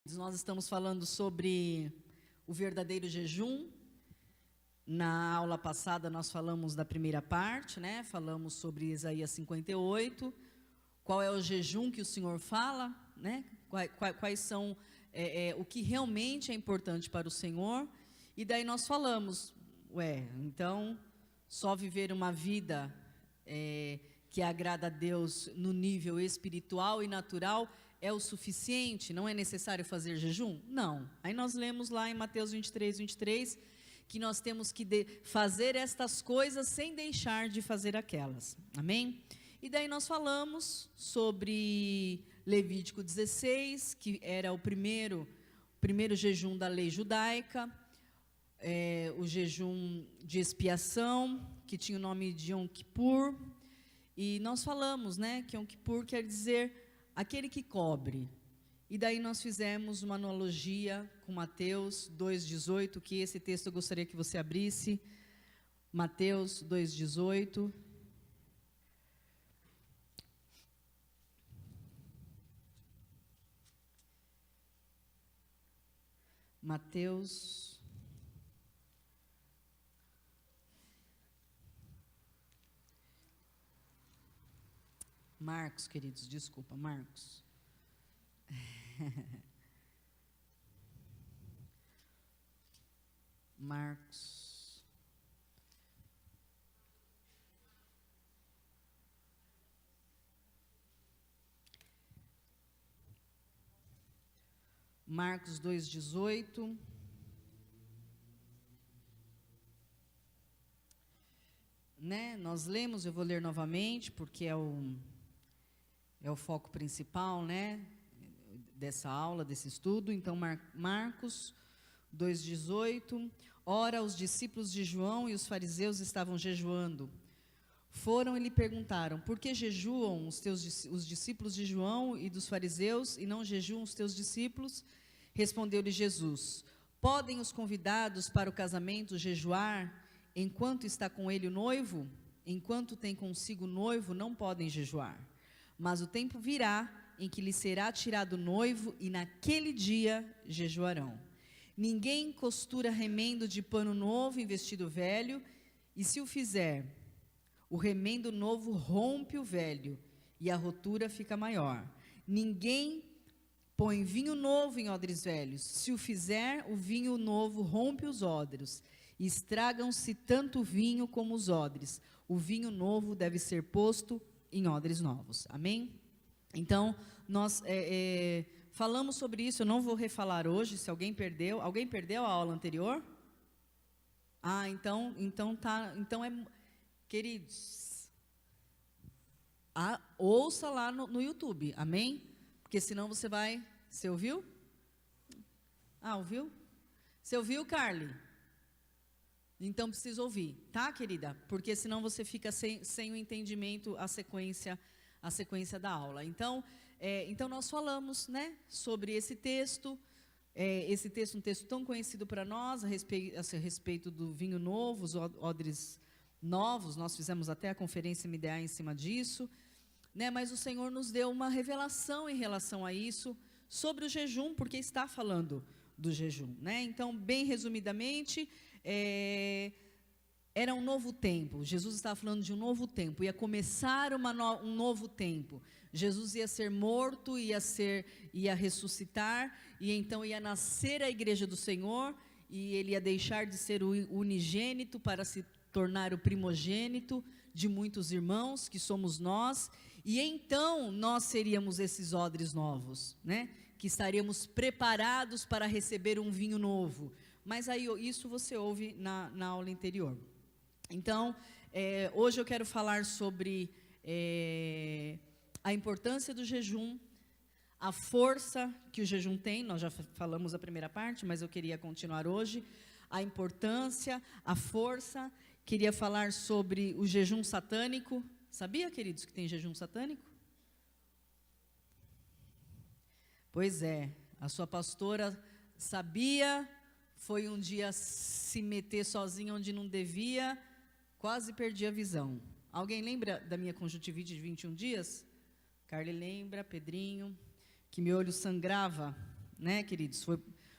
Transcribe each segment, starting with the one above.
Nós estamos falando sobre o verdadeiro jejum. Na aula passada nós falamos da primeira parte, né? Falamos sobre Isaías 58, qual é o jejum que o Senhor fala, né? Quais são, o que realmente é importante para o Senhor. E daí nós falamos, então, só viver uma vida que agrada a Deus no nível espiritual e natural é o suficiente? Não é necessário fazer jejum? Não. Aí nós lemos lá em Mateus 23, que nós temos que fazer estas coisas sem deixar de fazer aquelas. Amém? E daí nós falamos sobre Levítico 16, que era o primeiro jejum da lei judaica, o jejum de expiação, que tinha o nome de Yom Kippur. E nós falamos, né, que Yom Kippur quer dizer aquele que cobre. E daí nós fizemos uma analogia com Mateus 2,18, que esse texto eu gostaria que você abrisse. Mateus 2,18. Marcos, queridos, desculpa, Marcos. Marcos 2,18. Né? Nós lemos, eu vou ler novamente, porque é o foco principal, né, dessa aula, desse estudo. Então, Marcos 2,18. Ora, os discípulos de João e os fariseus estavam jejuando. Foram e lhe perguntaram: por que jejuam os discípulos de João e dos fariseus e não jejuam os teus discípulos? Respondeu-lhe Jesus: podem os convidados para o casamento jejuar enquanto está com ele o noivo? Enquanto tem consigo o noivo, não podem jejuar. Mas o tempo virá em que lhe será tirado o noivo, e naquele dia jejuarão. Ninguém costura remendo de pano novo em vestido velho, e se o fizer, o remendo novo rompe o velho, e a rotura fica maior. Ninguém põe vinho novo em odres velhos. Se o fizer, o vinho novo rompe os odres, e estragam-se tanto o vinho como os odres. O vinho novo deve ser posto em odres novos. Amém? Então, nós falamos sobre isso. Eu não vou refalar hoje, se alguém perdeu. Alguém perdeu a aula anterior? Então queridos, ouça lá no YouTube, amém? Porque senão você ouviu? Ouviu? Você ouviu, Carly? Então precisa ouvir, tá, querida? Porque senão você fica sem o entendimento, a sequência da aula. Então nós falamos, né, sobre esse texto. Um texto tão conhecido para nós, a respeito do vinho novo, os odres novos. Nós fizemos até a conferência MDA em cima disso, né? Mas o Senhor nos deu uma revelação em relação a isso, sobre o jejum, porque está falando do jejum, né? Então, bem resumidamente, era um novo tempo. Jesus estava falando de um novo tempo, ia começar um novo tempo. Jesus ia ser morto, ia ressuscitar, e então ia nascer a igreja do Senhor, e ele ia deixar de ser o unigênito para se tornar o primogênito de muitos irmãos, que somos nós, e então nós seríamos esses odres novos, né? Que estaríamos preparados para receber um vinho novo. Mas aí isso você ouve na aula anterior. Então, hoje eu quero falar sobre a importância do jejum, a força que o jejum tem. Nós já falamos a primeira parte, mas eu queria continuar hoje. A importância, a força. Queria falar sobre o jejum satânico. Sabia, queridos, que tem jejum satânico? Pois é, a sua pastora sabia, foi um dia se meter sozinha onde não devia, quase perdi a visão. Alguém lembra da minha conjuntivite de 21 dias? Carly lembra, Pedrinho, que meu olho sangrava, né, queridos?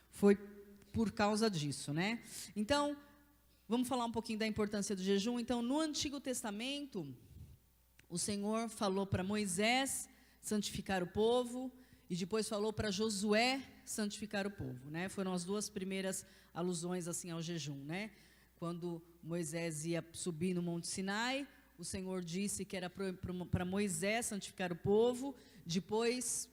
Foi por causa disso, né? Então, vamos falar um pouquinho da importância do jejum. Então, no Antigo Testamento, o Senhor falou para Moisés santificar o povo, e depois falou para Josué santificar o povo, né? Foram as duas primeiras alusões assim ao jejum, né? Quando Moisés ia subir no Monte Sinai, o Senhor disse que era para Moisés santificar o povo. Depois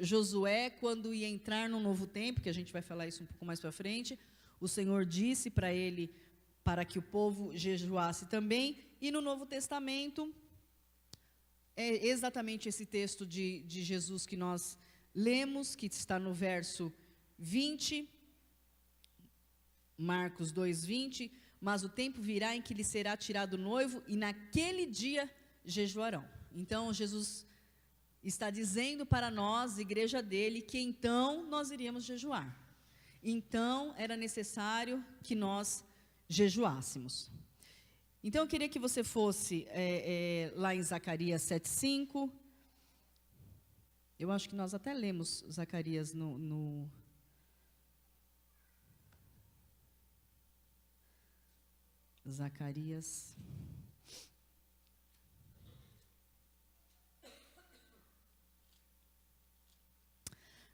Josué, quando ia entrar no novo tempo, que a gente vai falar isso um pouco mais para frente, o Senhor disse para ele para que o povo jejuasse também. E no Novo Testamento é exatamente esse texto de Jesus que nós lemos, que está no verso 20, Marcos 2:20, mas o tempo virá em que lhe será tirado o noivo, e naquele dia jejuarão. Então, Jesus está dizendo para nós, igreja dele, que então nós iríamos jejuar. Então, era necessário que nós jejuássemos. Então, eu queria que você fosse lá em Zacarias 7:5. Eu acho que nós até lemos Zacarias no Zacarias.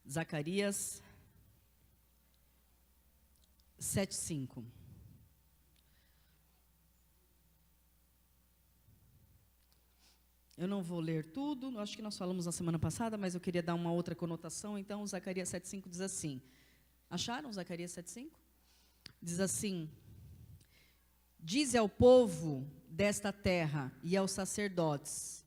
Zacarias 7:5. Eu não vou ler tudo, acho que nós falamos na semana passada, mas eu queria dar uma outra conotação. Então, Zacarias 7:5 diz assim. Acharam Zacarias 7:5? Diz assim: dize ao povo desta terra e aos sacerdotes: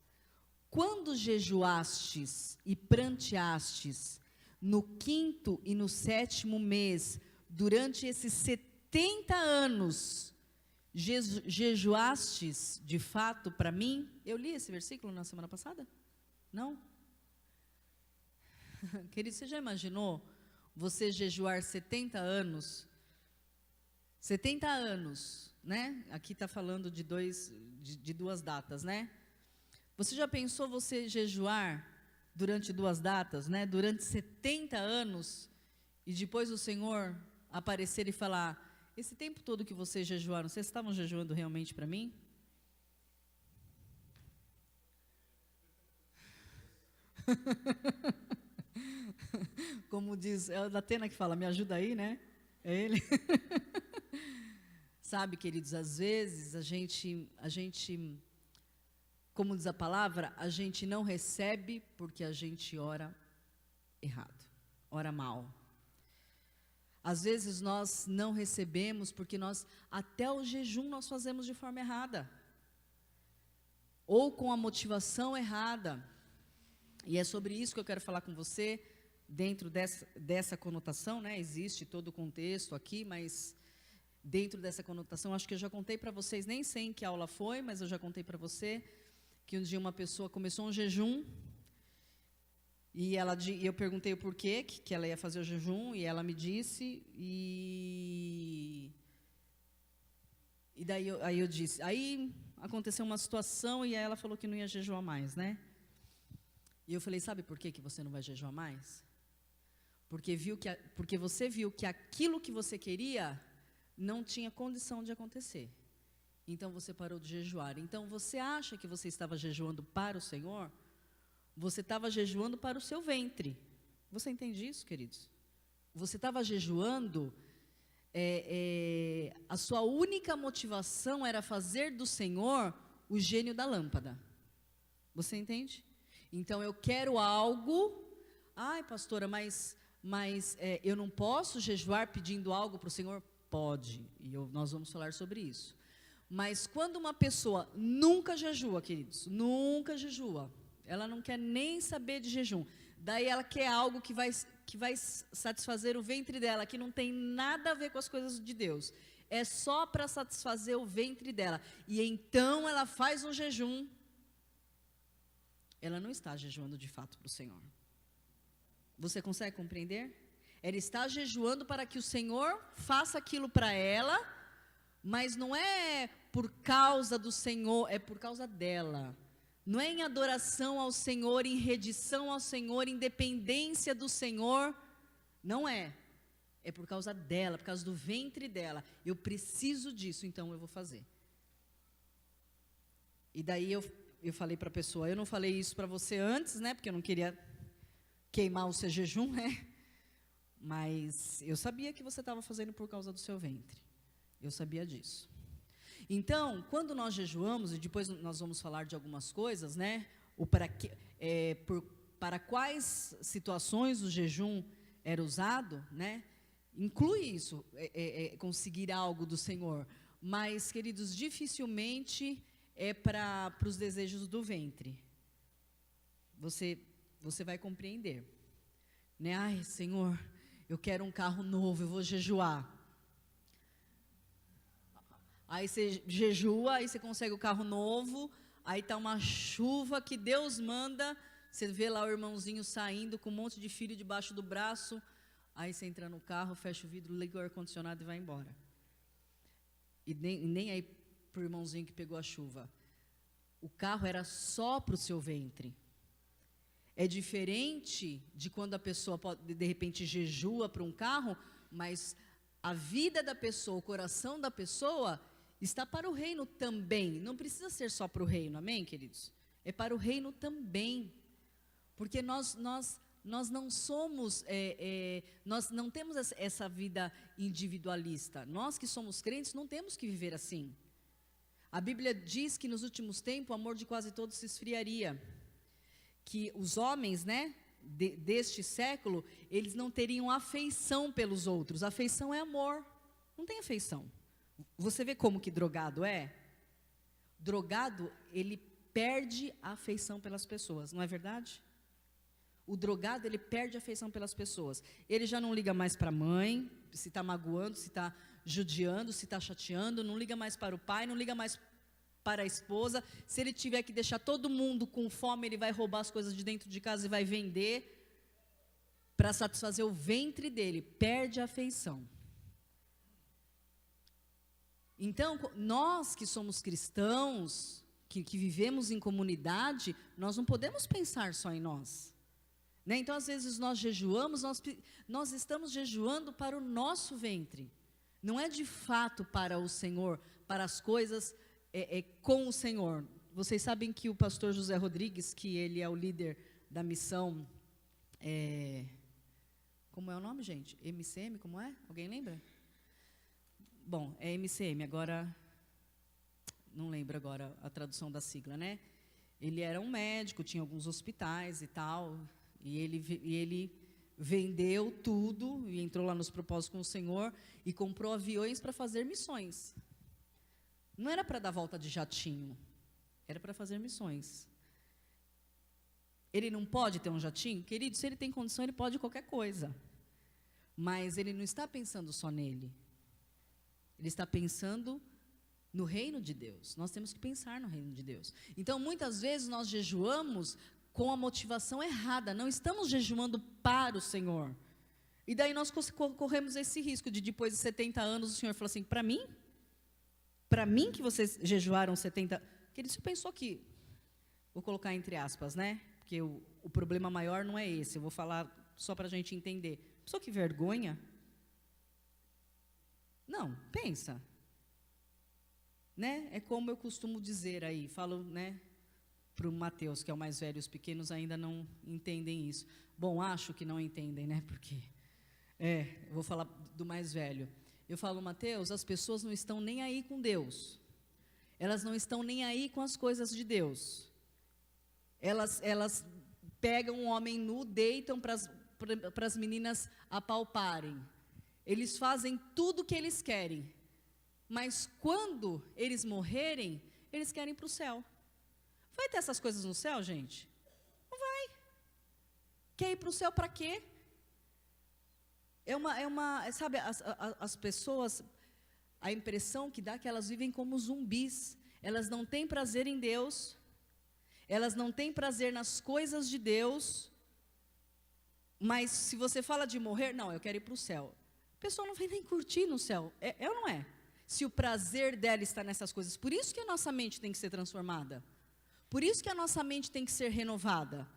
quando jejuastes e pranteastes no 5º e no 7º mês, durante esses 70 anos, jejuastes de fato para mim? Eu li esse versículo na semana passada? Não? Querido, você já imaginou você jejuar 70 anos? 70 anos, né? Aqui está falando de duas datas, né? Você já pensou você jejuar durante 2 datas, né? Durante 70 anos, e depois o Senhor aparecer e falar: esse tempo todo que vocês jejuaram, vocês estavam jejuando realmente para mim? Como diz, é o Datena que fala, me ajuda aí, né? É ele. Sabe, queridos, às vezes a gente, como diz a palavra, a gente não recebe porque a gente ora errado, ora mal. Às vezes nós não recebemos porque até o jejum nós fazemos de forma errada, ou com a motivação errada. E é sobre isso que eu quero falar com você, dentro dessa conotação, né? Existe todo o contexto aqui, mas dentro dessa conotação, acho que eu já contei para vocês, nem sei em que aula foi, mas eu já contei para você, que um dia uma pessoa começou um jejum, e eu perguntei o porquê que ela ia fazer o jejum, e ela me disse, e daí eu disse, aí aconteceu uma situação, e aí ela falou que não ia jejuar mais, né? E eu falei, sabe por que você não vai jejuar mais? Porque você viu que aquilo que você queria não tinha condição de acontecer. Então você parou de jejuar. Então você acha que você estava jejuando para o Senhor? Você estava jejuando para o seu ventre. Você entende isso, queridos? Você estava jejuando, a sua única motivação era fazer do Senhor o gênio da lâmpada. Você entende? Então eu quero algo. Ai, pastora, mas eu não posso jejuar pedindo algo para o Senhor? Pode, e nós vamos falar sobre isso. Mas quando uma pessoa nunca jejua, queridos, nunca jejua, ela não quer nem saber de jejum, daí ela quer algo que vai satisfazer o ventre dela, que não tem nada a ver com as coisas de Deus, é só para satisfazer o ventre dela, e então ela faz um jejum, ela não está jejuando de fato para o Senhor. Você consegue compreender? Ela está jejuando para que o Senhor faça aquilo para ela, mas não é por causa do Senhor, é por causa dela. Não é em adoração ao Senhor, em redição ao Senhor, em dependência do Senhor, Não é. É por causa dela, por causa do ventre dela. Eu preciso disso, então eu vou fazer. E daí eu falei para a pessoa, eu não falei isso para você antes, né? Porque eu não queria queimar o seu jejum, né? Mas eu sabia que você estava fazendo por causa do seu ventre. Eu sabia disso. Então, quando nós jejuamos, e depois nós vamos falar de algumas coisas, né? Para quais situações o jejum era usado, né? Inclui isso, conseguir algo do Senhor. Mas, queridos, dificilmente é para os desejos do ventre. Você vai compreender. Né? Ai, Senhor, eu quero um carro novo, eu vou jejuar. Aí você jejua, aí você consegue o carro novo, aí está uma chuva que Deus manda, você vê lá o irmãozinho saindo com um monte de filho debaixo do braço, aí você entra no carro, fecha o vidro, liga o ar-condicionado e vai embora. E nem aí para o irmãozinho que pegou a chuva. O carro era só para o seu ventre. É diferente de quando a pessoa, de repente, jejua para um carro, mas a vida da pessoa, o coração da pessoa, está para o reino também. Não precisa ser só para o reino, amém, queridos? É para o reino também. Porque nós não somos, nós não temos essa vida individualista. Nós que somos crentes não temos que viver assim. A Bíblia diz que nos últimos tempos o amor de quase todos se esfriaria. Que os homens, né, deste século, eles não teriam afeição pelos outros. Afeição é amor, não tem afeição. Você vê como que drogado é? Drogado, ele perde a afeição pelas pessoas, não é verdade? O drogado, ele perde a afeição pelas pessoas. Ele já não liga mais para a mãe, se está magoando, se está judiando, se está chateando, não liga mais para o pai, não liga mais para a esposa. Se ele tiver que deixar todo mundo com fome, ele vai roubar as coisas de dentro de casa e vai vender para satisfazer o ventre dele. Perde a afeição. Então, nós que somos cristãos, que vivemos em comunidade, nós não podemos pensar só em nós. Né? Então, às vezes nós jejuamos, nós estamos jejuando para o nosso ventre. Não é de fato para o Senhor, para as coisas com o Senhor. Vocês sabem que o pastor José Rodrigues, que ele é o líder da missão, como é o nome, gente? MCM, como é? Alguém lembra? Bom, é MCM, agora, não lembro agora a tradução da sigla, né? Ele era um médico, tinha alguns hospitais e tal, e ele vendeu tudo, e entrou lá nos propósitos com o Senhor, e comprou aviões para fazer missões. Não era para dar volta de jatinho, era para fazer missões. Ele não pode ter um jatinho? Querido, se ele tem condição, ele pode qualquer coisa. Mas ele não está pensando só nele. Ele está pensando no reino de Deus. Nós temos que pensar no reino de Deus. Então, muitas vezes nós jejuamos com a motivação errada. Não estamos jejuando para o Senhor. E daí nós corremos esse risco de depois de 70 anos, o Senhor falou assim, para mim que vocês jejuaram 70... Querido, você pensou que... Vou colocar entre aspas, né? Porque o problema maior não é esse. Eu vou falar só para a gente entender. Pensou que vergonha? Não, pensa. Né? É como eu costumo dizer aí, falo, né, para o Mateus, que é o mais velho, os pequenos ainda não entendem isso. Bom, acho que não entendem, né, porque... vou falar do mais velho. Eu falo, Mateus, as pessoas não estão nem aí com Deus. Elas não estão nem aí com as coisas de Deus. Elas pegam um homem nu, deitam para as meninas apalparem. Eles fazem tudo o que eles querem. Mas quando eles morrerem, eles querem ir para o céu. Vai ter essas coisas no céu, gente? Não vai. Quer ir para o céu para quê? Sabe, as pessoas, a impressão que dá é que elas vivem como zumbis. Elas não têm prazer em Deus. Elas não têm prazer nas coisas de Deus. Mas se você fala de morrer, não, eu quero ir para o céu. A pessoa não vem nem curtir no céu. É ou não é? Se o prazer dela está nessas coisas. Por isso que a nossa mente tem que ser transformada. Por isso que a nossa mente tem que ser renovada.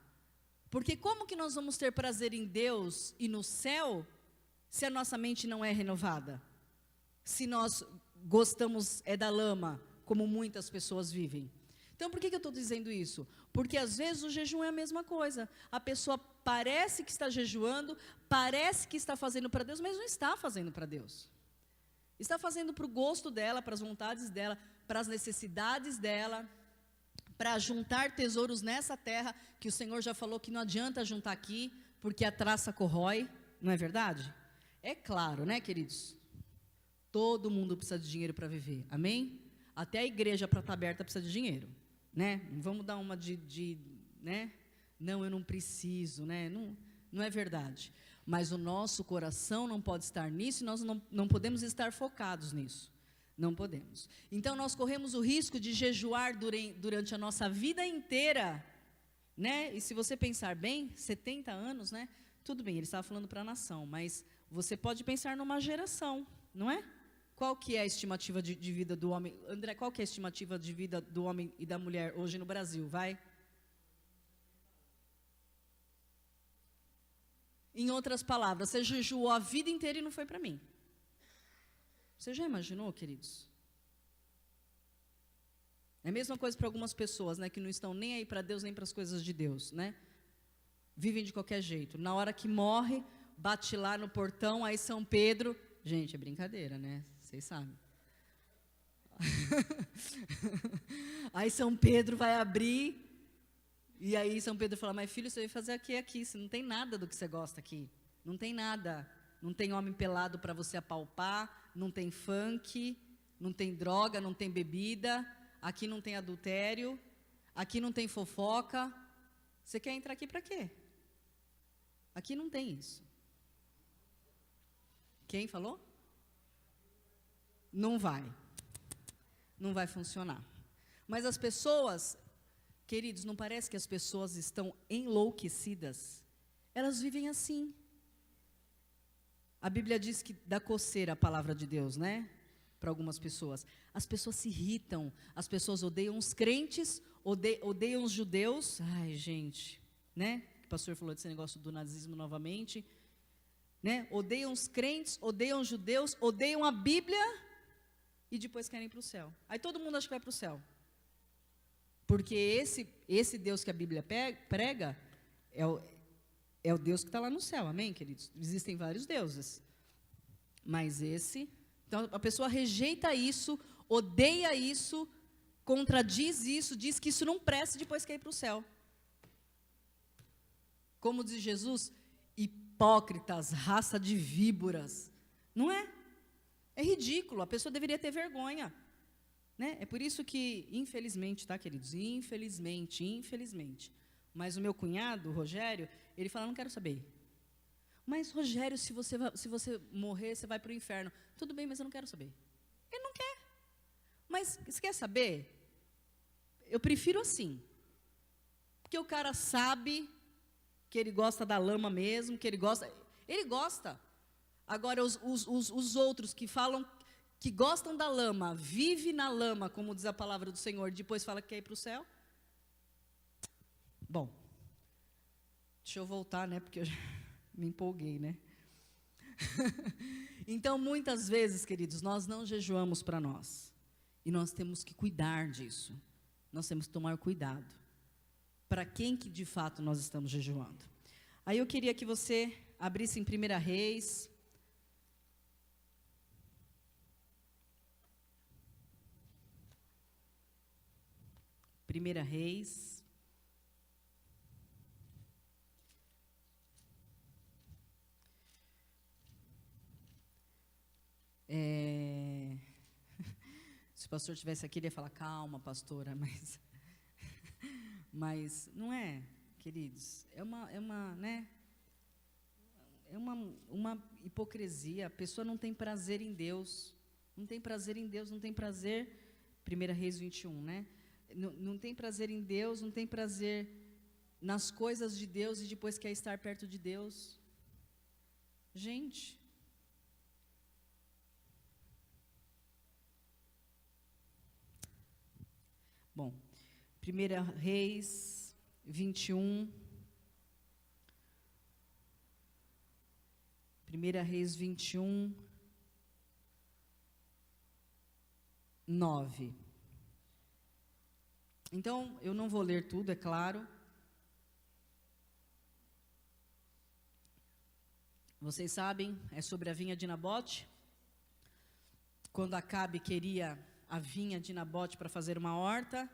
Porque como que nós vamos ter prazer em Deus e no céu Se a nossa mente não é renovada? Se nós gostamos da lama, como muitas pessoas vivem? Então, por que eu estou dizendo isso? Porque às vezes o jejum é a mesma coisa. A pessoa parece que está jejuando, parece que está fazendo para Deus, mas não está fazendo para Deus. Está fazendo para o gosto dela, para as vontades dela, para as necessidades dela, para juntar tesouros nessa terra, que o Senhor já falou que não adianta juntar aqui, porque a traça corrói, não é verdade? É claro, né, queridos? Todo mundo precisa de dinheiro para viver, amém? Até a igreja, para estar aberta, precisa de dinheiro, né? Não vamos dar uma né? Não, eu não preciso, né? Não é verdade. Mas o nosso coração não pode estar nisso, e nós não podemos estar focados nisso. Não podemos. Então, nós corremos o risco de jejuar durante a nossa vida inteira, né? E se você pensar bem, 70 anos, né? Tudo bem, ele estava falando para a nação, mas você pode pensar numa geração, não é? Qual que é a estimativa de vida do homem? André, qual que é a estimativa de vida do homem e da mulher hoje no Brasil? Vai? Em outras palavras, você jejuou a vida inteira e não foi para mim. Você já imaginou, queridos? É a mesma coisa para algumas pessoas, né, que não estão nem aí para Deus, nem para as coisas de Deus, né? Vivem de qualquer jeito. Na hora que morre, bate lá no portão, aí São Pedro... Gente, é brincadeira, né? Vocês sabem. Aí São Pedro vai abrir, e aí São Pedro fala, mas filho, você veio fazer aqui, você não tem nada do que você gosta aqui. Não tem nada. Não tem homem pelado para você apalpar, não tem funk, não tem droga, não tem bebida, aqui não tem adultério, aqui não tem fofoca. Você quer entrar aqui para quê? Aqui não tem isso. Quem falou? Não vai. Não vai funcionar. Mas as pessoas, queridos, não parece que as pessoas estão enlouquecidas? Elas vivem assim. A Bíblia diz que dá coceira a palavra de Deus, né? Para algumas pessoas. As pessoas se irritam, as pessoas odeiam os crentes, odeiam os judeus. Ai, gente, né? O pastor falou desse negócio do nazismo novamente. Né? Odeiam os crentes, odeiam os judeus, odeiam a Bíblia e depois querem ir para o céu. Aí todo mundo acha que vai para o céu. Porque esse Deus que a Bíblia prega é o Deus que está lá no céu, amém, queridos? Existem vários deuses. Mas então a pessoa rejeita isso, odeia isso, contradiz isso, diz que isso não presta e depois quer ir para o céu. Como diz Jesus, hipócritas, raça de víboras. Não é? É ridículo, a pessoa deveria ter vergonha. Né? É por isso que, infelizmente, tá, queridos? Infelizmente. Mas o meu cunhado, o Rogério, ele fala, não quero saber. Mas, Rogério, se você morrer, você vai para o inferno. Tudo bem, mas eu não quero saber. Ele não quer. Mas, você quer saber? Eu prefiro assim. Porque o cara sabe que ele gosta da lama mesmo, que ele gosta. Agora, os outros que falam que gostam da lama, vive na lama, como diz a palavra do Senhor, depois fala que quer ir para o céu. Bom, deixa eu voltar, né, porque eu já me empolguei, né? Então, muitas vezes, queridos, nós não jejuamos para nós. E nós temos que cuidar disso. Nós temos que tomar cuidado. Para quem que de fato nós estamos jejuando. Aí eu queria que você abrisse em 1 Reis. Primeira Reis. Se o pastor estivesse aqui, ele ia falar, calma, pastora, mas não é, queridos, é uma hipocrisia. A pessoa não tem prazer em Deus, não tem prazer, 1 Reis 21, né? Não tem prazer em Deus, não tem prazer nas coisas de Deus e depois quer estar perto de Deus. Gente, bom, 1 Reis 21, 1 1 Reis 21, 9. Então, eu não vou ler tudo, é claro. Vocês sabem, é sobre a vinha de Nabote. Quando Acabe queria a vinha de Nabote para fazer uma horta,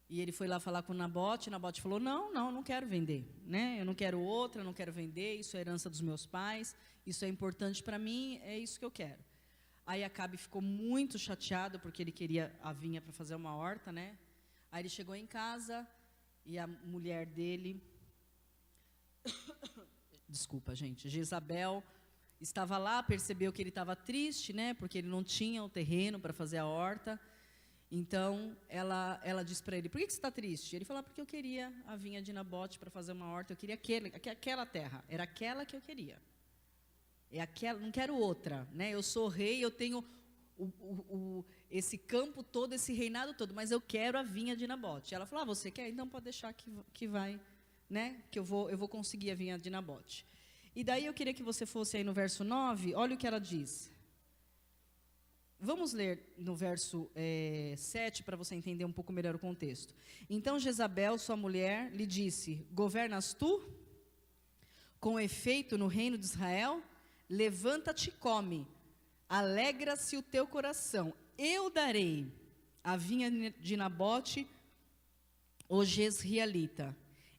e ele foi lá falar com Nabote falou, não quero vender, né? Eu não quero outra, não quero vender, isso é herança dos meus pais, isso é importante para mim, é isso que eu quero. Aí Acabe ficou muito chateado, porque ele queria a vinha para fazer uma horta, né? Aí ele chegou em casa, e a mulher dele, desculpa gente, Jezabel, estava lá, percebeu que ele estava triste, né? Porque ele não tinha o terreno para fazer a horta. Então, ela disse para ele, por que você está triste? Ele falou, porque eu queria a vinha de Nabote para fazer uma horta, eu queria aquela terra, era aquela que eu queria. É aquela, não quero outra, né? Eu sou rei, eu tenho esse campo todo, esse reinado todo, mas eu quero a vinha de Nabote. Ela falou, você quer? Então pode deixar que vai, né? Que eu vou conseguir a vinha de Nabote. E daí eu queria que você fosse aí no verso 9, olha o que ela diz. Vamos ler no verso 7, para você entender um pouco melhor o contexto. Então Jezabel, sua mulher, lhe disse, governas tu? Com efeito no reino de Israel? Levanta-te e come, alegra-se o teu coração. Eu darei a vinha de Nabote, o Jezreelita.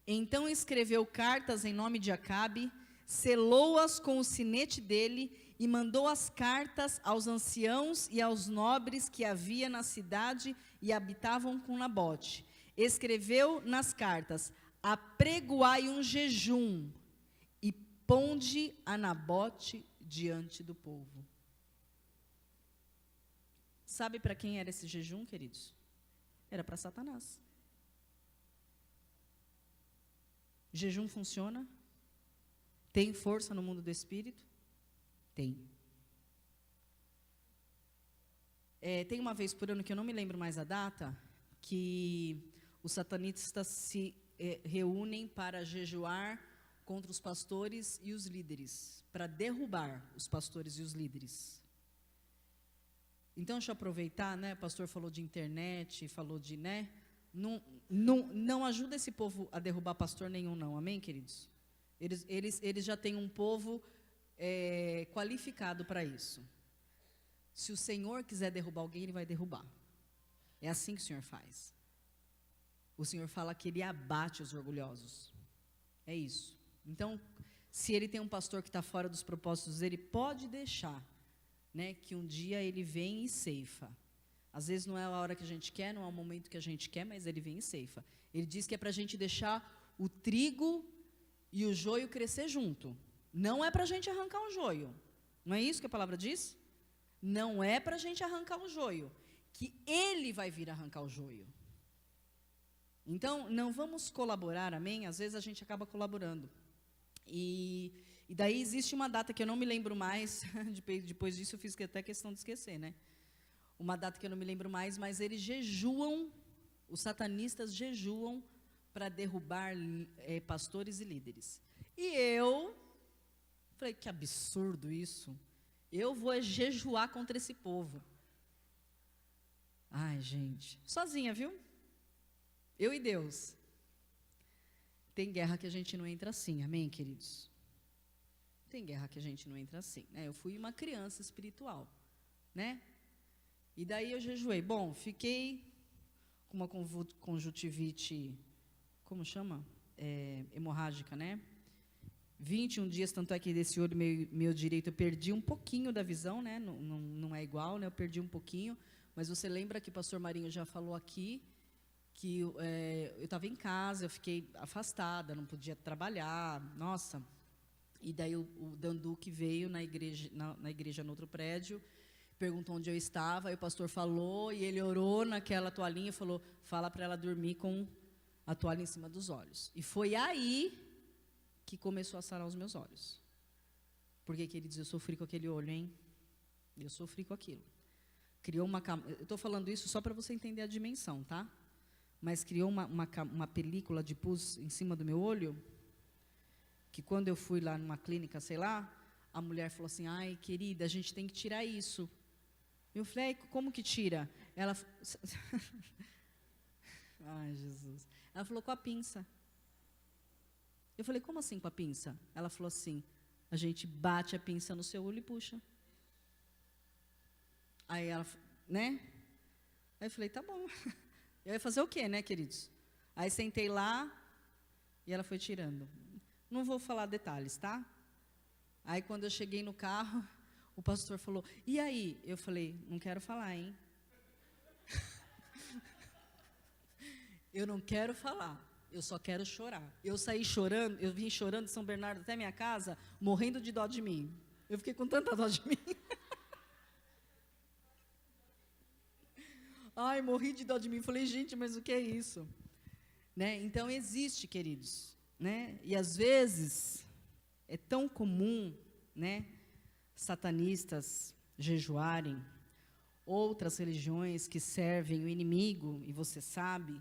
Então escreveu cartas em nome de Acabe, selou-as com o sinete dele, e mandou as cartas aos anciãos e aos nobres que havia na cidade e habitavam com Nabote. Escreveu nas cartas, apregoai um jejum e ponde a Nabote diante do povo. Sabe para quem era esse jejum, queridos? Era para Satanás. Jejum funciona? Tem força no mundo do espírito? Tem. Tem uma vez por ano, que eu não me lembro mais a data, que os satanistas se reúnem para jejuar contra os pastores e os líderes, para derrubar os pastores e os líderes. Então, deixa eu aproveitar, né? O pastor falou de internet, falou de, né? Não ajuda esse povo a derrubar pastor nenhum, não. Amém, queridos? Eles já têm um povo qualificado para isso. Se o Senhor quiser derrubar alguém, Ele vai derrubar. É assim que o Senhor faz. O Senhor fala que Ele abate os orgulhosos. É isso. Então, se Ele tem um pastor que está fora dos propósitos dele, pode deixar, né, que um dia Ele vem e ceifa. Às vezes não é a hora que a gente quer, não é o momento que a gente quer, mas Ele vem e ceifa. Ele diz que é para a gente deixar o trigo e o joio crescer junto. Não é para a gente arrancar o joio. Não é isso que a palavra diz? Não é para a gente arrancar o joio. Que Ele vai vir arrancar o joio. Então, não vamos colaborar, amém? Às vezes a gente acaba colaborando. E daí existe uma data que eu não me lembro mais. Depois disso eu fiz até questão de esquecer, né? Uma data que eu não me lembro mais, mas eles jejuam, os satanistas jejuam para derrubar pastores e líderes. E eu falei, que absurdo isso. Eu vou jejuar contra esse povo. Ai, gente. Sozinha, viu? Eu e Deus. Tem guerra que a gente não entra assim, amém, queridos? Tem guerra que a gente não entra assim, né? Eu fui uma criança espiritual, né? E daí eu jejuei. Bom, fiquei com uma conjuntivite, como chama? Hemorrágica, né? 21 dias, tanto é que desse olho meu direito eu perdi um pouquinho da visão, né? Não é igual, né? Eu perdi um pouquinho, mas você lembra que o pastor Marinho já falou aqui, que eu estava em casa, eu fiquei afastada, não podia trabalhar, nossa. E daí o Danduque veio na igreja no outro prédio, perguntou onde eu estava, aí o pastor falou, e ele orou naquela toalhinha e falou, fala para ela dormir com a toalha em cima dos olhos. E foi aí que começou a sarar os meus olhos. Porque, queridos, eu sofri com aquele olho, hein? Eu sofri com aquilo. Criou eu estou falando isso só para você entender a dimensão, tá? Mas criou uma película de pus em cima do meu olho, que quando eu fui lá numa clínica, sei lá, A mulher falou assim, ai, querida, a gente tem que tirar isso. Eu falei, ai, como que tira? Ela, ai, Jesus. Ela falou, com a pinça. Eu falei, como assim com a pinça? Ela falou assim, a gente bate a pinça no seu olho e puxa. Aí ela, né? Aí eu falei, tá bom. Eu ia fazer o quê, né, queridos? Aí sentei lá e ela foi tirando. Não vou falar detalhes, tá? Aí quando eu cheguei no carro, o pastor falou, e aí? Eu falei, não quero falar, hein? Eu não quero falar, eu só quero chorar. Eu saí chorando, eu vim chorando de São Bernardo até minha casa, morrendo de dó de mim. Eu fiquei com tanta dó de mim. Ai, morri de dó de mim. Falei, gente, mas o que é isso? Né? Então, existe, queridos. Né? E, às vezes, é tão comum, né, satanistas jejuarem, outras religiões que servem o inimigo, e você sabe,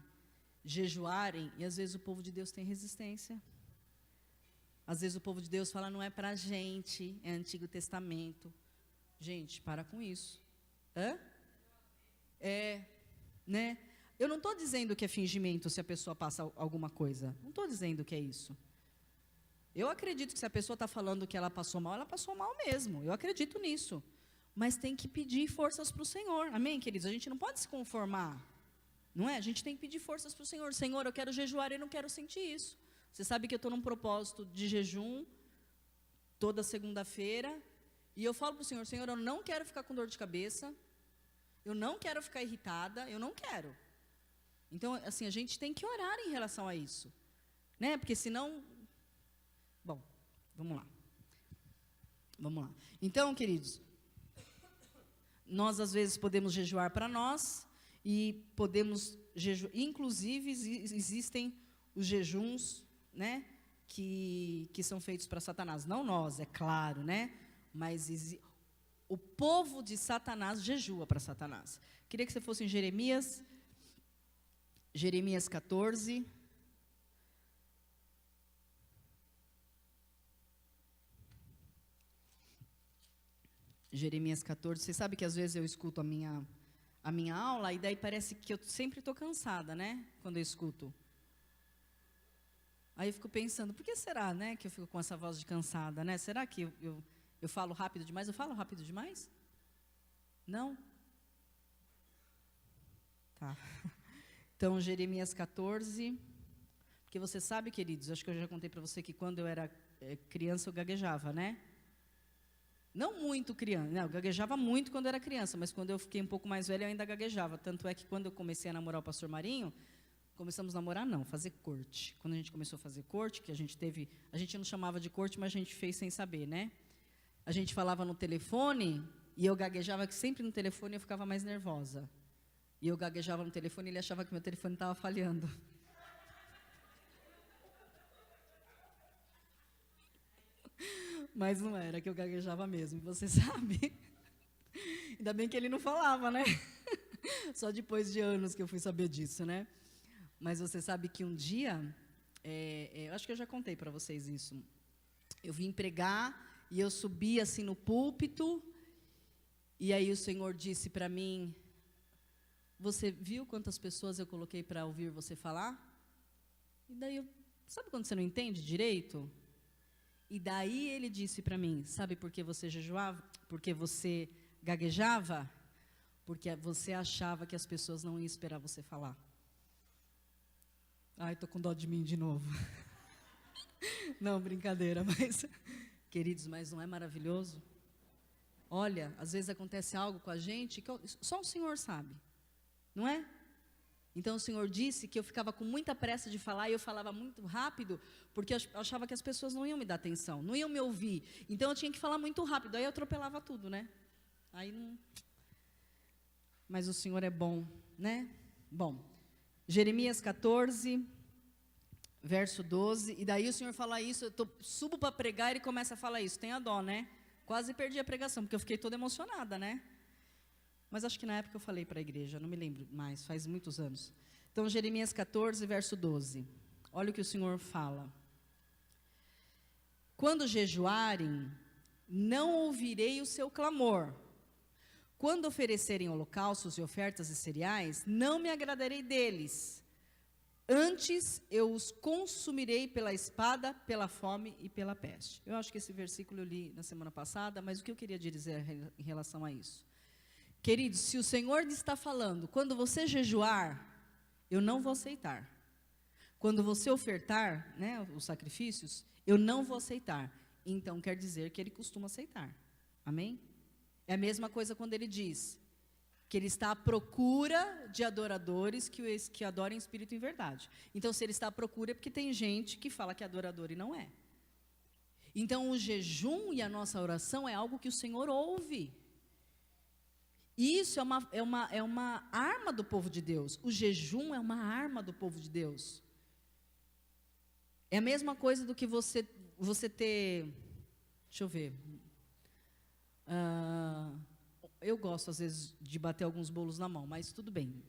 jejuarem, e, às vezes, o povo de Deus tem resistência. Às vezes, o povo de Deus fala, não é para a gente, é Antigo Testamento. Gente, para com isso. Hã? Né? Eu não estou dizendo que é fingimento se a pessoa passa alguma coisa. Não estou dizendo que é isso. Eu acredito que se a pessoa está falando que ela passou mal mesmo. Eu acredito nisso. Mas tem que pedir forças para o Senhor. Amém, queridos? A gente não pode se conformar. Não é? A gente tem que pedir forças para o Senhor. Senhor, eu quero jejuar e não quero sentir isso. Você sabe que eu estou num propósito de jejum toda segunda-feira. E eu falo para o Senhor, Senhor, eu não quero ficar com dor de cabeça. Eu não quero ficar irritada, eu não quero. Então, assim, a gente tem que orar em relação a isso. Né? Porque senão... Bom, vamos lá. Vamos lá. Então, queridos, nós às vezes podemos jejuar para nós e podemos jejuar. Inclusive, existem os jejuns, né, que são feitos para Satanás. Não nós, é claro, né? Mas o povo de Satanás jejua para Satanás. Queria que você fosse em Jeremias 14. Jeremias 14. Você sabe que às vezes eu escuto a minha aula e daí parece que eu sempre estou cansada, né? Quando eu escuto. Aí eu fico pensando, por que será, né, que eu fico com essa voz de cansada, né? Será que eu falo rápido demais? Eu falo rápido demais? Não? Tá. Então, Jeremias 14. Porque você sabe, queridos, acho que eu já contei para você que quando eu era criança eu gaguejava, né? Não muito criança, não, eu gaguejava muito quando eu era criança, mas quando eu fiquei um pouco mais velha eu ainda gaguejava. Tanto é que quando eu comecei a namorar o pastor Marinho, começamos a namorar não, fazer corte. Quando a gente começou a fazer corte, que a gente não chamava de corte, mas a gente fez sem saber, né? A gente falava no telefone e eu gaguejava, que sempre no telefone eu ficava mais nervosa. E eu gaguejava no telefone e ele achava que meu telefone estava falhando. Mas não era, que eu gaguejava mesmo, você sabe. Ainda bem que ele não falava, né? Só depois de anos que eu fui saber disso, né? Mas você sabe que um dia, eu acho que eu já contei para vocês isso. Eu vim pregar e eu subi assim no púlpito, e aí o Senhor disse para mim, você viu quantas pessoas eu coloquei para ouvir você falar? E daí, sabe quando você não entende direito? E daí ele disse para mim, sabe por que você jejuava? Porque você gaguejava? Porque você achava que as pessoas não iam esperar você falar. Ai, estou com dó de mim de novo. Não, brincadeira, mas... Queridos, mas não é maravilhoso? Olha, às vezes acontece algo com a gente que só o Senhor sabe, não é? Então o Senhor disse que eu ficava com muita pressa de falar e eu falava muito rápido, porque eu achava que as pessoas não iam me dar atenção, não iam me ouvir. Então eu tinha que falar muito rápido, aí eu atropelava tudo, né? Aí não... Mas o Senhor é bom, né? Bom, Jeremias 14, verso 12, e daí o Senhor fala isso, subo para pregar e ele começa a falar isso, tenha dó, né? Quase perdi a pregação, porque eu fiquei toda emocionada, né? Mas acho que na época eu falei para a igreja, não me lembro mais, faz muitos anos. Então, Jeremias 14, verso 12. Olha o que o Senhor fala. Quando jejuarem, não ouvirei o seu clamor. Quando oferecerem holocaustos e ofertas e cereais, não me agradarei deles. Antes eu os consumirei pela espada, pela fome e pela peste. Eu acho que esse versículo eu li na semana passada, mas o que eu queria dizer em relação a isso? Queridos, se o Senhor está falando, quando você jejuar, eu não vou aceitar. Quando você ofertar, né, os sacrifícios, eu não vou aceitar. Então quer dizer que ele costuma aceitar. Amém? É a mesma coisa quando ele diz que ele está à procura de adoradores que adorem espírito em verdade. Então, se ele está à procura, é porque tem gente que fala que é adorador e não é. Então, o jejum e a nossa oração é algo que o Senhor ouve. Isso é uma arma do povo de Deus. O jejum é uma arma do povo de Deus. É a mesma coisa do que você ter... Deixa eu ver... eu gosto, às vezes, de bater alguns bolos na mão, mas tudo bem.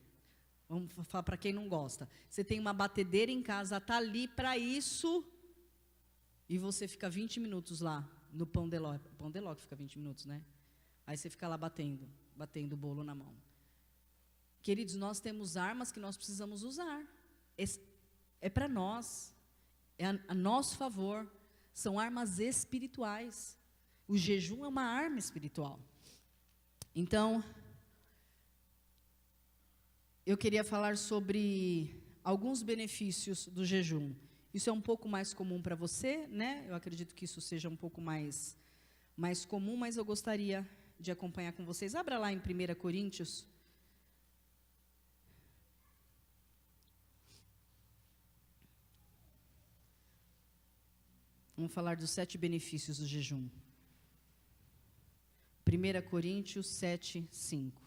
Vamos falar para quem não gosta. Você tem uma batedeira em casa, está ali para isso, e você fica 20 minutos lá, no pão de ló. Pão de ló que fica 20 minutos, né? Aí você fica lá batendo o bolo na mão. Queridos, nós temos armas que nós precisamos usar. É para nós. É a nosso favor. São armas espirituais. O jejum é uma arma espiritual. Então, eu queria falar sobre alguns benefícios do jejum. Isso é um pouco mais comum para você, né? Eu acredito que isso seja um pouco mais comum, mas eu gostaria de acompanhar com vocês. Abra lá em 1 Coríntios. Vamos falar dos 7 benefícios do jejum. 1 Coríntios 7, 5.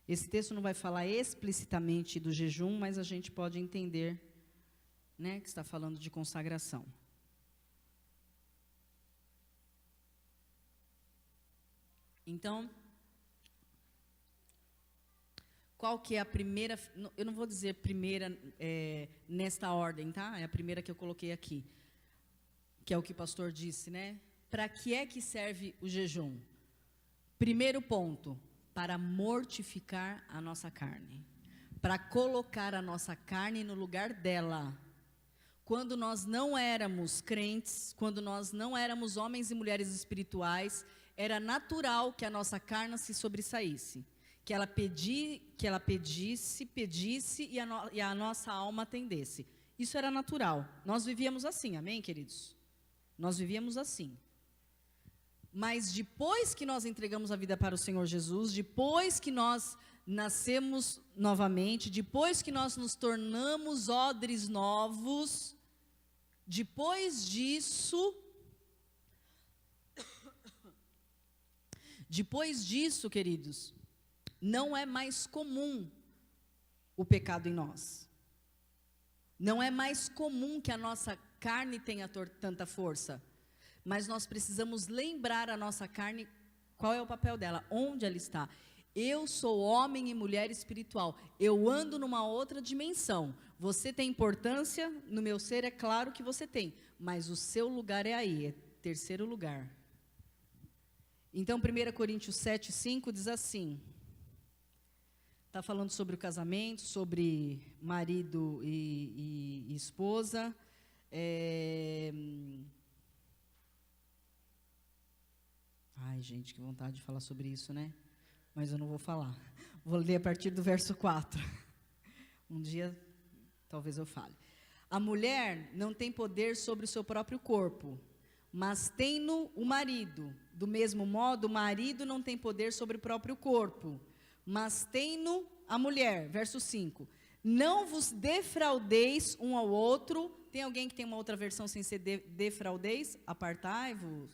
Esse texto não vai falar explicitamente do jejum, mas a gente pode entender, né, que está falando de consagração. Então, qual que é a primeira, eu não vou dizer primeira nesta ordem, tá? É a primeira que eu coloquei aqui. Que é o que o pastor disse, né? Para que é que serve o jejum? Primeiro ponto, para mortificar a nossa carne. Para colocar a nossa carne no lugar dela. Quando nós não éramos crentes, quando nós não éramos homens e mulheres espirituais, era natural que a nossa carne se sobressaísse. Que ela pedisse e a nossa alma atendesse. Isso era natural. Nós vivíamos assim, amém, queridos? Nós vivíamos assim. Mas depois que nós entregamos a vida para o Senhor Jesus, depois que nós nascemos novamente, depois que nós nos tornamos odres novos, depois disso, queridos, não é mais comum o pecado em nós. Não é mais comum que a nossa carne tenha tanta força, mas nós precisamos lembrar a nossa carne, qual é o papel dela, onde ela está. Eu sou homem e mulher espiritual, eu ando numa outra dimensão. Você tem importância no meu ser, é claro que você tem, mas o seu lugar é aí, é terceiro lugar. Então 1 Coríntios 7, 5 diz assim, está falando sobre o casamento, sobre marido e esposa. Ai, gente, que vontade de falar sobre isso, né? Mas eu não vou falar. Vou ler a partir do verso 4. Um dia, talvez eu fale. A mulher não tem poder sobre o seu próprio corpo, mas tem-no o marido. Do mesmo modo, o marido não tem poder sobre o próprio corpo, mas tem-no a mulher. Verso 5. Não vos defraudeis um ao outro. Tem alguém que tem uma outra versão sem ser defraudeis? Apartai-vos.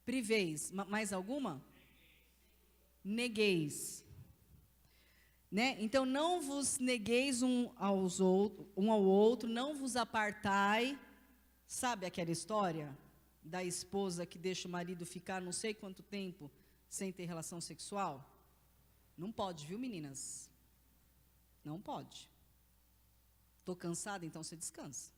Priveis. Mais alguma? Negueis. Né? Então, não vos negueis um ao outro, não vos apartai. Sabe aquela história da esposa que deixa o marido ficar não sei quanto tempo sem ter relação sexual? Não pode, viu, meninas? Não pode. Estou cansada, então você descansa.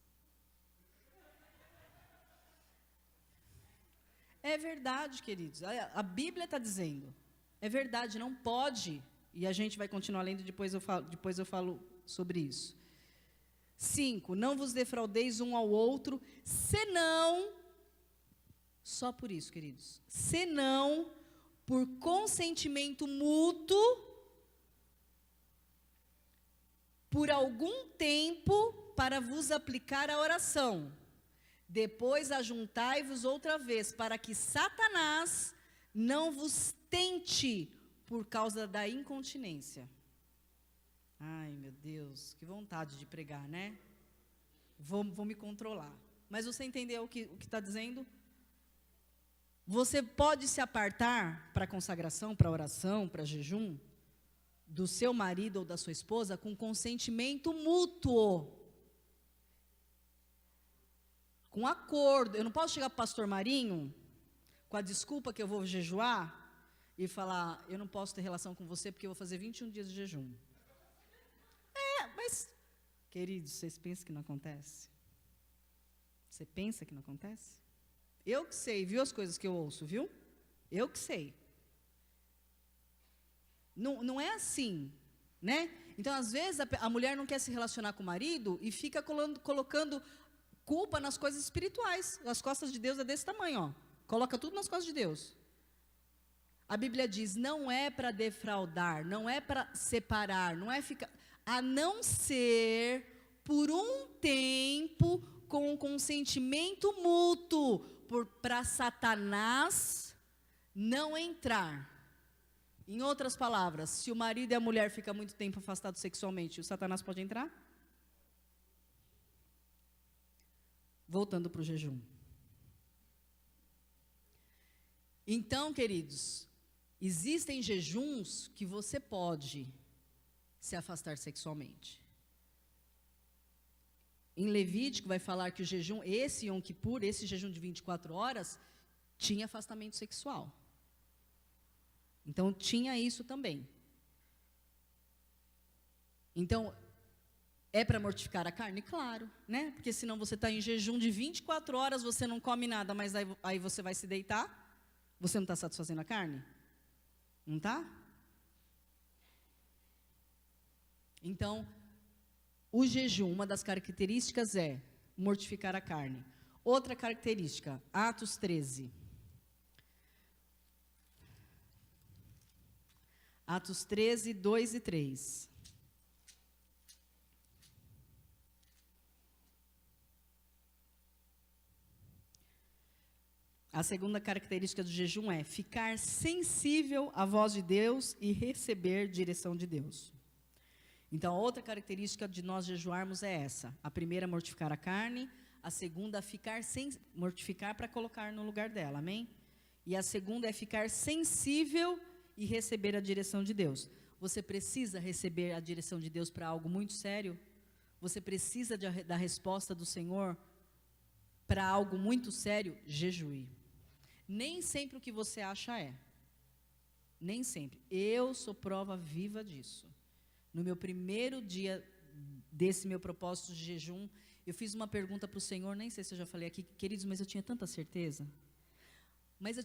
É verdade, queridos. A Bíblia está dizendo. É verdade, não pode. E a gente vai continuar lendo, depois eu falo sobre isso. 5. Não vos defraudeis um ao outro, senão, só por isso, queridos, senão por consentimento mútuo, por algum tempo, para vos aplicar a oração. Depois ajuntai-vos outra vez, para que Satanás não vos tente por causa da incontinência. Ai, meu Deus, que vontade de pregar, né? Vou me controlar. Mas você entendeu o que está dizendo? Você pode se apartar para a consagração, para a oração, para jejum, do seu marido ou da sua esposa com consentimento mútuo. Com acordo. Eu não posso chegar para o pastor Marinho, com a desculpa que eu vou jejuar, e falar, eu não posso ter relação com você porque eu vou fazer 21 dias de jejum. Mas, queridos, vocês pensam que não acontece? Você pensa que não acontece? Eu que sei, viu as coisas que eu ouço, viu? Eu que sei. Não é assim, né? Então, às vezes, a mulher não quer se relacionar com o marido e fica colocando culpa nas coisas espirituais. As costas de Deus é desse tamanho, ó. Coloca tudo nas costas de Deus. A Bíblia diz, não é para defraudar, não é para separar, não é ficar... A não ser por um tempo com consentimento mútuo, para Satanás não entrar. Em outras palavras, se o marido e a mulher ficam muito tempo afastados sexualmente, o Satanás pode entrar? Voltando para o jejum. Então, queridos, existem jejuns que você pode se afastar sexualmente. Em Levítico vai falar que o jejum, esse Yom Kippur, esse jejum de 24 horas, tinha afastamento sexual. Então, tinha isso também. Então, é para mortificar a carne? Claro, né? Porque senão você está em jejum de 24 horas, você não come nada, mas aí você vai se deitar, você não está satisfazendo a carne? Não está? Então, o jejum, uma das características é mortificar a carne. Outra característica, Atos 13. Atos 13, 2 e 3. A segunda característica do jejum é ficar sensível à voz de Deus e receber direção de Deus. Então, a outra característica de nós jejuarmos é essa. A primeira, mortificar a carne. A segunda, mortificar para colocar no lugar dela, amém? E a segunda é ficar sensível e receber a direção de Deus. Você precisa receber a direção de Deus para algo muito sério? Você precisa da resposta do Senhor para algo muito sério? Jejue. Nem sempre o que você acha é. Nem sempre. Eu sou prova viva disso. No meu primeiro dia desse meu propósito de jejum, eu fiz uma pergunta para o Senhor, nem sei se eu já falei aqui, queridos, mas eu tinha tanta certeza. Mas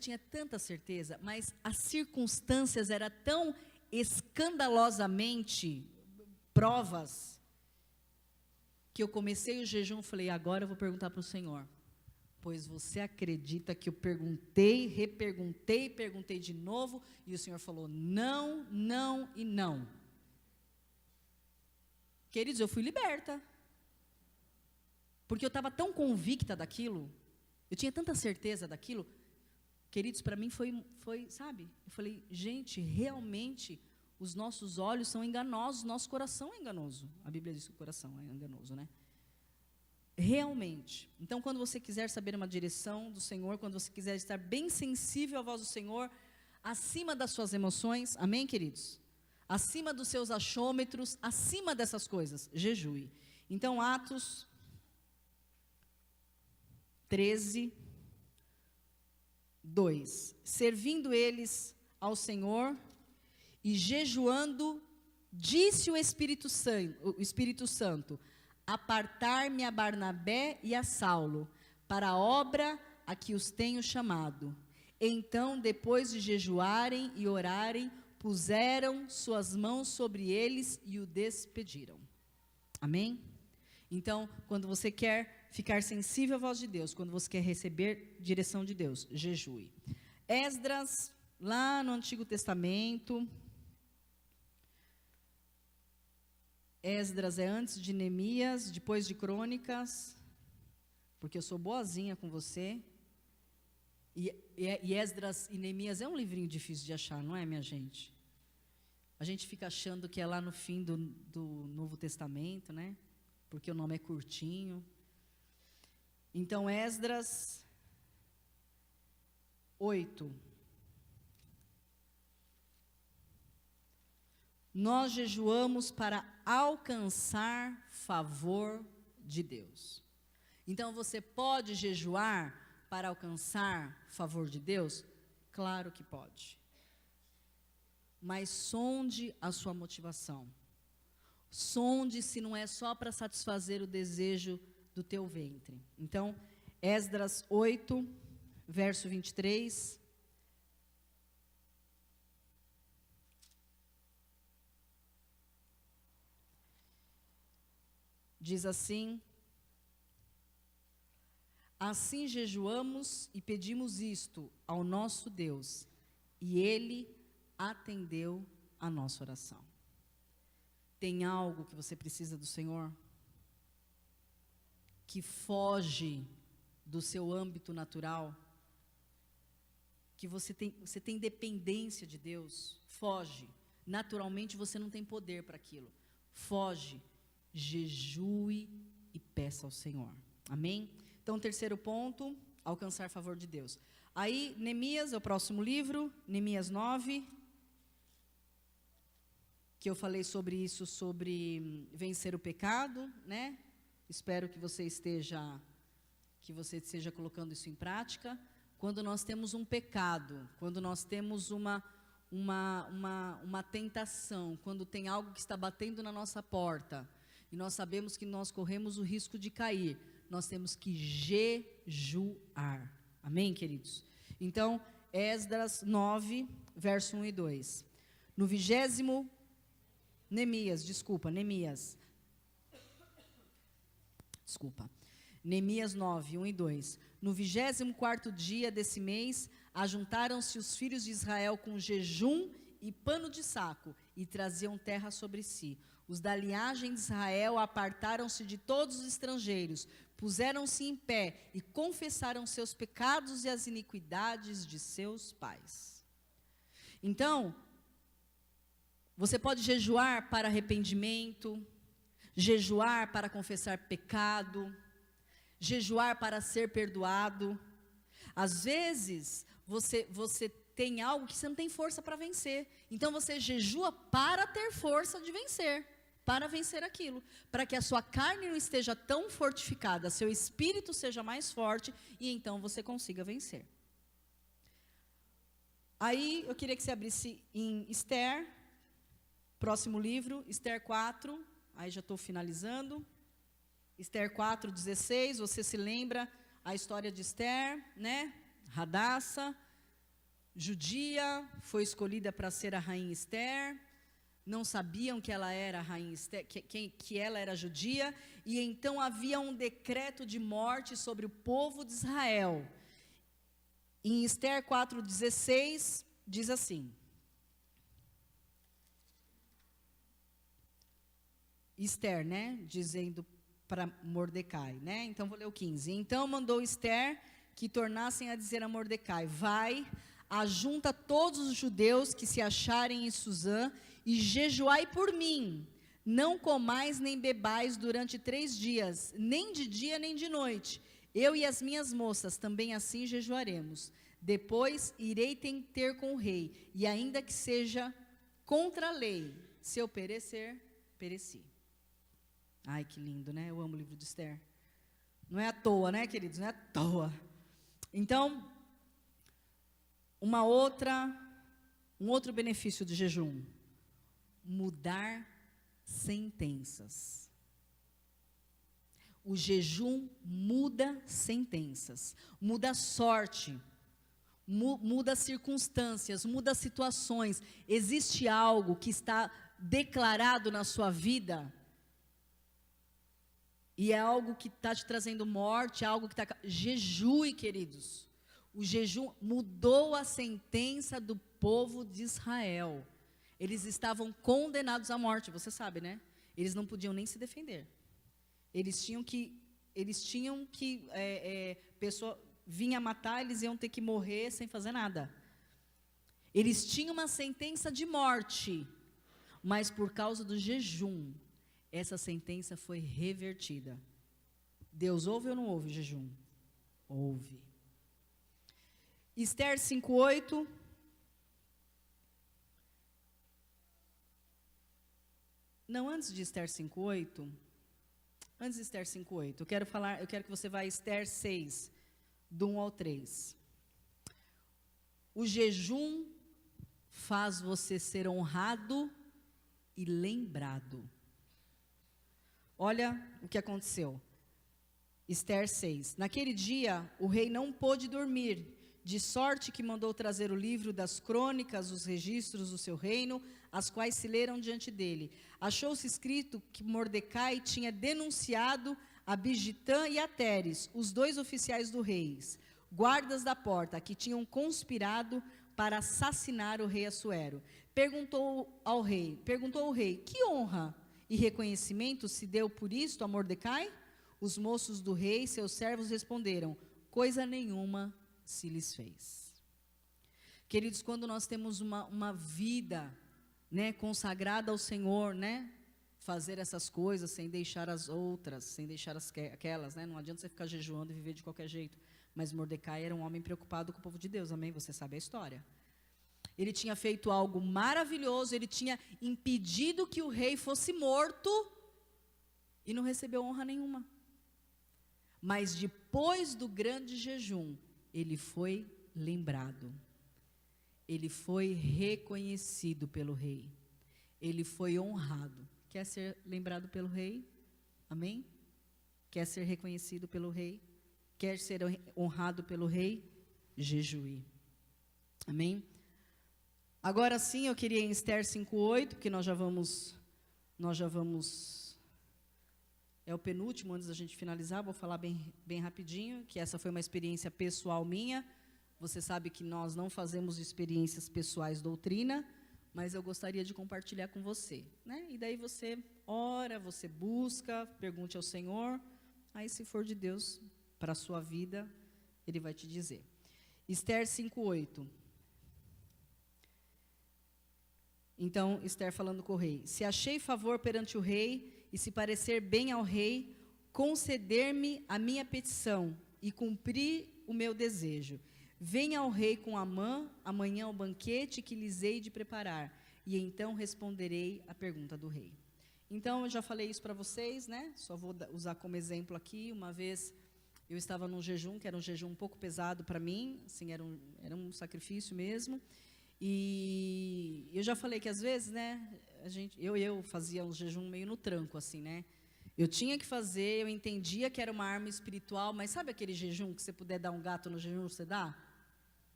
as circunstâncias eram tão escandalosamente provas, que eu comecei o jejum e falei, agora eu vou perguntar para o Senhor. Pois você acredita que eu perguntei, reperguntei, perguntei de novo, e o Senhor falou, não, não e não. Queridos, eu fui liberta. Porque eu estava tão convicta daquilo, eu tinha tanta certeza daquilo. Queridos, para mim foi, sabe? Eu falei, gente, realmente, os nossos olhos são enganosos, nosso coração é enganoso. A Bíblia diz que o coração é enganoso, né? Realmente. Então, quando você quiser saber uma direção do Senhor, quando você quiser estar bem sensível à voz do Senhor, acima das suas emoções, amém, queridos? Acima dos seus achômetros, acima dessas coisas, jejue. Então, Atos 13, 2. Servindo eles ao Senhor e jejuando, disse o Espírito Santo, apartar-me a Barnabé e a Saulo, para a obra a que os tenho chamado. Então, depois de jejuarem e orarem, puseram suas mãos sobre eles e o despediram. Amém? Então, quando você quer ficar sensível à voz de Deus, quando você quer receber direção de Deus, jejue. Esdras, lá no Antigo Testamento. Esdras é antes de Neemias, depois de Crônicas, porque eu sou boazinha com você. E Esdras e Neemias é um livrinho difícil de achar, não é, minha gente? A gente fica achando que é lá no fim do Novo Testamento, né? Porque o nome é curtinho. Então, Esdras 8. Nós jejuamos para alcançar favor de Deus. Então, você pode jejuar para alcançar favor de Deus? Claro que pode. Mas sonde a sua motivação. Sonde se não é só para satisfazer o desejo do teu ventre. Então, Esdras 8, verso 23. Diz assim: assim jejuamos e pedimos isto ao nosso Deus, e Ele atendeu a nossa oração. Tem algo que você precisa do Senhor? Que foge do seu âmbito natural? Que você tem dependência de Deus? Foge. Naturalmente você não tem poder para aquilo. Foge. Jejue e peça ao Senhor. Amém? Então, terceiro ponto, alcançar favor de Deus. Aí, Neemias é o próximo livro, Neemias 9, que eu falei sobre isso, sobre vencer o pecado, né? Espero que você esteja colocando isso em prática. Quando nós temos um pecado, quando nós temos uma tentação, quando tem algo que está batendo na nossa porta, e nós sabemos que nós corremos o risco de cair, nós temos que jejuar. Amém, queridos? Então, Esdras 9, verso 1 e 2. No 20º, Neemias 9, 1 e 2. No 24º dia desse mês, ajuntaram-se os filhos de Israel com jejum e pano de saco, e traziam terra sobre si. Os da linhagem de Israel apartaram-se de todos os estrangeiros, puseram-se em pé e confessaram seus pecados e as iniquidades de seus pais. Então, você pode jejuar para arrependimento, jejuar para confessar pecado, jejuar para ser perdoado. Às vezes, você tem algo que você não tem força para vencer. Então, você jejua para ter força de vencer, para vencer aquilo. Para que a sua carne não esteja tão fortificada, seu espírito seja mais forte, e então você consiga vencer. Aí, eu queria que você abrisse em Esther, próximo livro, Esther 4, aí já estou finalizando. Esther 4:16, você se lembra a história de Esther, né? Hadassa, judia, foi escolhida para ser a rainha Esther. Não sabiam que ela era a rainha Esther, que ela era judia, e então havia um decreto de morte sobre o povo de Israel. Em Esther 4:16, diz assim: Esther, né, dizendo para Mordecai, né? Então vou ler o 15. Então mandou Esther que tornassem a dizer a Mordecai: vai, ajunta todos os judeus que se acharem em Suzã e jejuai por mim. Não comais nem bebais durante 3 dias, nem de dia nem de noite. Eu e as minhas moças também assim jejuaremos. Depois irei ter com o rei, e ainda que seja contra a lei, se eu perecer, pereci. Ai, que lindo, né? Eu amo o livro de Esther. Não é à toa, né, queridos? Não é à toa. Então, um outro benefício do jejum: mudar sentenças. O jejum muda sentenças, muda sorte. muda as circunstâncias, muda as situações. Existe algo que está declarado na sua vida, e é algo que está te trazendo morte, é algo que está... Jejue, queridos. O jejum mudou a sentença do povo de Israel. Eles estavam condenados à morte, você sabe, né? Eles não podiam nem se defender. Pessoa vinha matar, eles iam ter que morrer sem fazer nada. Eles tinham uma sentença de morte, mas por causa do jejum, essa sentença foi revertida. Deus ouve ou não ouve o jejum? Ouve. Esther 5:8. Não, antes de Esther 5:8. Antes de Esther 5:8, eu quero que você vá a Esther 6, do 1 ao 3. O jejum faz você ser honrado e lembrado. Olha o que aconteceu. Esther 6. Naquele dia, o rei não pôde dormir, de sorte que mandou trazer o livro das crônicas, os registros do seu reino, as quais se leram diante dele. Achou-se escrito que Mordecai tinha denunciado a Bigitã e a Teres, os 2 oficiais do rei, guardas da porta, que tinham conspirado para assassinar o rei Assuero. Perguntou ao rei, que honra e reconhecimento se deu por isto a Mordecai? Os moços do rei, seus servos, responderam: coisa nenhuma se lhes fez. Queridos, quando nós temos uma vida, né, consagrada ao Senhor, né, fazer essas coisas sem deixar as outras, sem deixar aquelas, né, não adianta você ficar jejuando e viver de qualquer jeito. Mas Mordecai era um homem preocupado com o povo de Deus, amém? Você sabe a história. Ele tinha feito algo maravilhoso, ele tinha impedido que o rei fosse morto e não recebeu honra nenhuma. Mas depois do grande jejum, ele foi lembrado. Ele foi reconhecido pelo rei. Ele foi honrado. Quer ser lembrado pelo rei? Amém? Quer ser reconhecido pelo rei? Quer ser honrado pelo rei? Jejue. Amém? Agora sim, eu queria em Esther 5:8, porque nós já vamos, é o penúltimo, antes da gente finalizar, vou falar bem rapidinho, que essa foi uma experiência pessoal minha. Você sabe que nós não fazemos experiências pessoais doutrina, mas eu gostaria de compartilhar com você, né? E daí você ora, você busca, pergunte ao Senhor, aí se for de Deus para a sua vida, Ele vai te dizer. Esther 5:8. Então, Esther falando com o rei: se achei favor perante o rei, e se parecer bem ao rei, conceder-me a minha petição, e cumprir o meu desejo. Venha ao rei com Amã, amanhã ao banquete que lhes hei de preparar, e então responderei a pergunta do rei. Então, eu já falei isso para vocês, né? Só vou usar como exemplo aqui. Uma vez, eu estava num jejum, que era um jejum um pouco pesado para mim, assim, era um sacrifício mesmo. E eu já falei que às vezes, né, eu fazia um jejum meio no tranco, assim, né? Eu tinha que fazer, eu entendia que era uma arma espiritual, mas sabe aquele jejum que você puder dar um gato no jejum, você dá?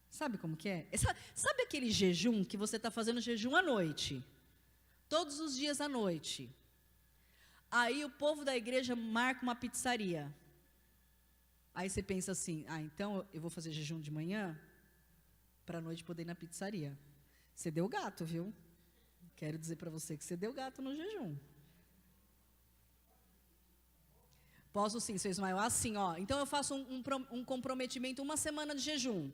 Sabe como que é? Sabe aquele jejum que você está fazendo jejum à noite? Todos os dias à noite. Aí o povo da igreja marca uma pizzaria. Aí você pensa assim, então eu vou fazer jejum de manhã para a noite poder ir na pizzaria. Você deu gato, viu? Quero dizer para você que você deu gato no jejum. Posso sim, seu Ismael. Assim, ó. Então eu faço um comprometimento, uma semana de jejum.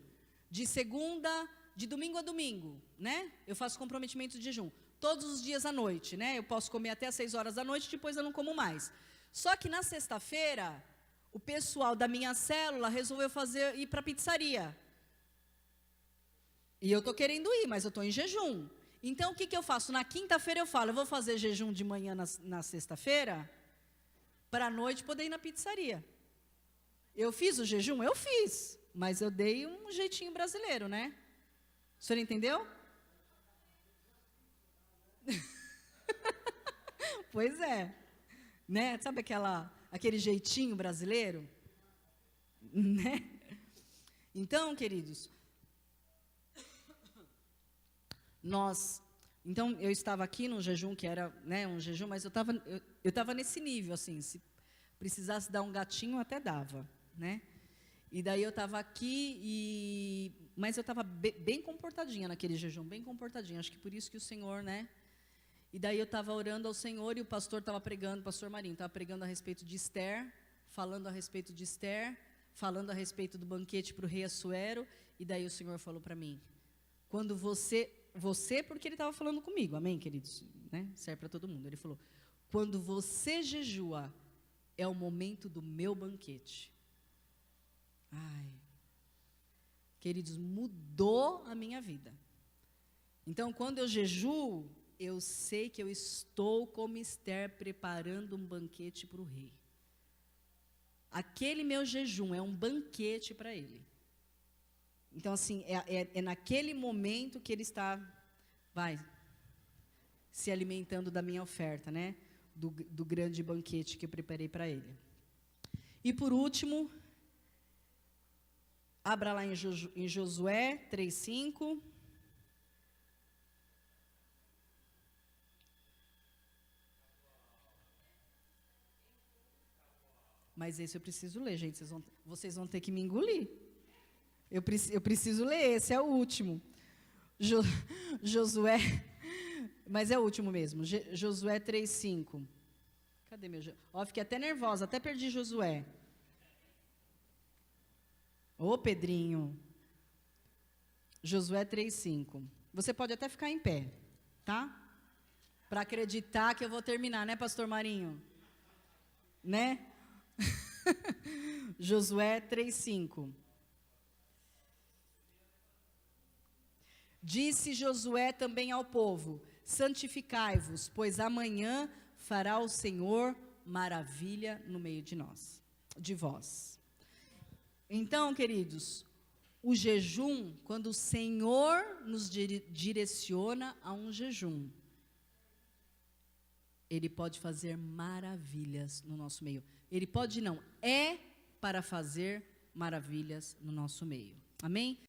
De domingo a domingo, né? Eu faço comprometimento de jejum. Todos os dias à noite, né? Eu posso comer até às 6 horas da noite, depois eu não como mais. Só que na sexta-feira, o pessoal da minha célula resolveu ir para a pizzaria. E eu estou querendo ir, mas eu estou em jejum. Então, o que eu faço? Na quinta-feira eu falo, eu vou fazer jejum de manhã na sexta-feira, para a noite poder ir na pizzaria. Eu fiz o jejum? Eu fiz. Mas eu dei um jeitinho brasileiro, né? O senhor entendeu? Pois é. Né? Sabe aquele jeitinho brasileiro? Né? Então, queridos, Então, eu estava aqui num jejum que era, né, um jejum, mas eu estava nesse nível, assim, se precisasse dar um gatinho, até dava, né? E daí eu estava aqui, mas eu estava bem comportadinha naquele jejum, bem comportadinha, acho que por isso que o Senhor, né? E daí eu estava orando ao Senhor e o pastor estava pregando, o pastor Marinho, estava pregando a respeito de Esther, falando a respeito de Esther, falando a respeito do banquete para o rei Assuero, e daí o Senhor falou para mim, quando você, porque ele estava falando comigo, amém, queridos? Né? Serve para todo mundo. Ele falou, quando você jejua, é o momento do meu banquete. Ai, queridos, mudou a minha vida. Então, quando eu jejuo, eu sei que eu estou como Esther preparando um banquete para o rei. Aquele meu jejum é um banquete para ele. Então, assim, é naquele momento que ele está, se alimentando da minha oferta, né? Do grande banquete que eu preparei para ele. E por último, abra lá em Josué 3:5. Mas esse eu preciso ler, gente. Vocês vão ter que me engolir. Eu preciso ler, esse é o último. Josué, mas é o último mesmo. Josué 3:5. Cadê meu... fiquei até nervosa, até perdi Josué. Ô, Pedrinho. Josué 3:5. Você pode até ficar em pé, tá? Para acreditar que eu vou terminar, né, pastor Marinho? Né? Josué 3:5. Disse Josué também ao povo, santificai-vos, pois amanhã fará o Senhor maravilha no meio de vós. Então, queridos, o jejum, quando o Senhor nos direciona a um jejum, Ele pode fazer maravilhas no nosso meio. Ele pode não, é para fazer maravilhas no nosso meio. Amém?